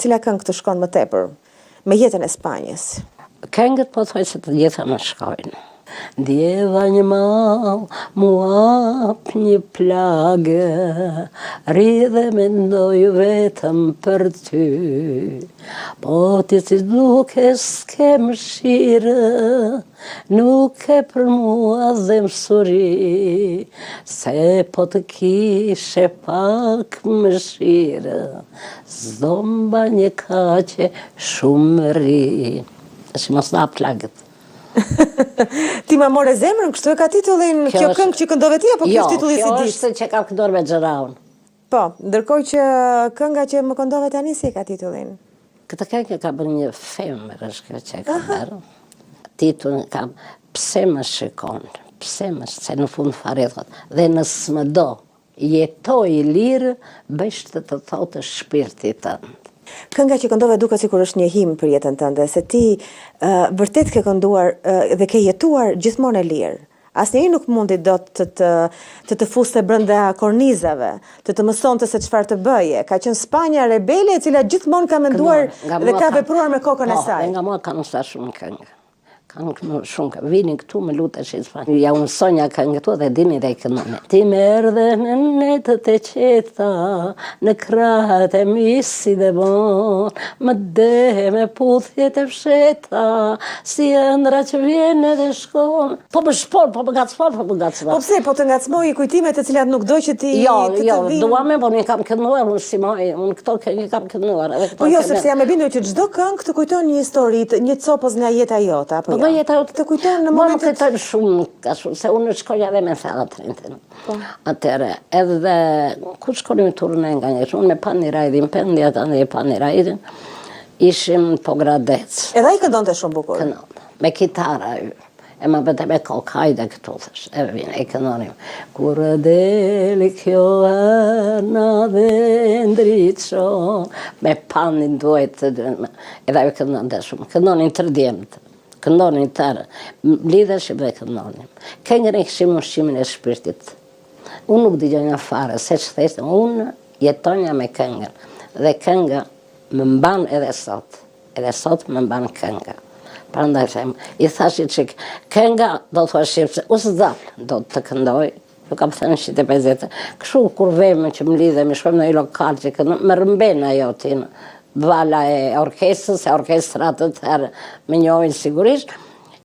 Cila këngë të shkon më tepër me jetën e Spanjës? Këngët po thoj se të gjitha më shkojnë. Djeva një mal, muap një plagë, ri dhe mendoj vetëm për ty. Po ti si duke s'ke mëshirë, nuk e për mua dhe mësuri, se po të kishe pak mëshirë, zomba një kaqe shumë ri. Si mos na plagët. Ti ma more zemrën, kështu e ka titullin kjo këngë që këndove ti, apo kjo titulli si Jo, kjo ditë? është që ka këndor me Xheraun. Po, ndërkohë që kënga që më këndove tani si e ka titullin? Këtë këngë ka bërë një femër, është kjo që e ka bërë. Titullin ka pse më shikon, pse më, se në fund fare thot, dhe nësë më do, jetoj lirë, bësh të thotë shpirtit tënd. Kënga që këndove duket sikur është një him për jetën tënde, se ti vërtet ke kënduar dhe ke jetuar gjithmonë e lirë. Asnjëri nuk mundi dot të fuste brenda kornizave, të mësonte se çfarë të bëje. Ka qenë Spanja rebele e cila gjithmonë ka menduar dhe ka vepruar me kokën e saj. Nga mua ka mësuar shumë këngë. Kanë shumë, vini këtu me lutesh i Spanjë. Ja unë sonja këngë këtu dhe dini dhe i këndoni. Ti më erdhe në netët e qeta, në krahët e misi dhe bon, më dehe me puthjet e fsheta, si ëndra që vjen edhe shkon. Po më shpon, po më ngacmon, po më ngacmon. Po pse, po të ngacmoj kujtimet e cilat nuk do që ti Jo, vinë? dua me, po një kam kënduar, unë si moj, unë këto këngë kam kënduar. Po jo, sepse jam e bindur që çdo këngë të kujton një histori, një copës nga jeta jote, apo Po jeta të kujton në momentet... momentet... Më kujtojnë shumë, se unë shkoja dhe me theatrin. Atëre, edhe ku shkonim turne nga njështë, unë me Panirajdin, pendja të ndje Panirajdin, ishim po Gradec. Edhe i këndonte shumë bukur? Këndonte, me kitara ju. E më bëte me kokajde këtu, thësh, e vine, e këndonim. Kur deli kjo erna dhe ndriçon, me panin duajt, edhe ju këndonte shumë, këndonin të djemët. Këndonin tërë, lidheshim dhe këndonim. Këngën e këshim ushqimin e shpirtit. Unë nuk digjonja fare, se që theshtë, unë jetonja me këngën. Dhe kënga më mban edhe sot më mban kënga. Prandaj them, i thashit që kënga do të thua shqipse, usë zalë do të këndoj, ju kam thënë shqite 50, këshu kur veme që më lidhe, më shkojmë në i lokal që këndoj, më rëmben ajo tinë. Vala e orkestrës, e orkestrat të tërë me njohin sigurisht,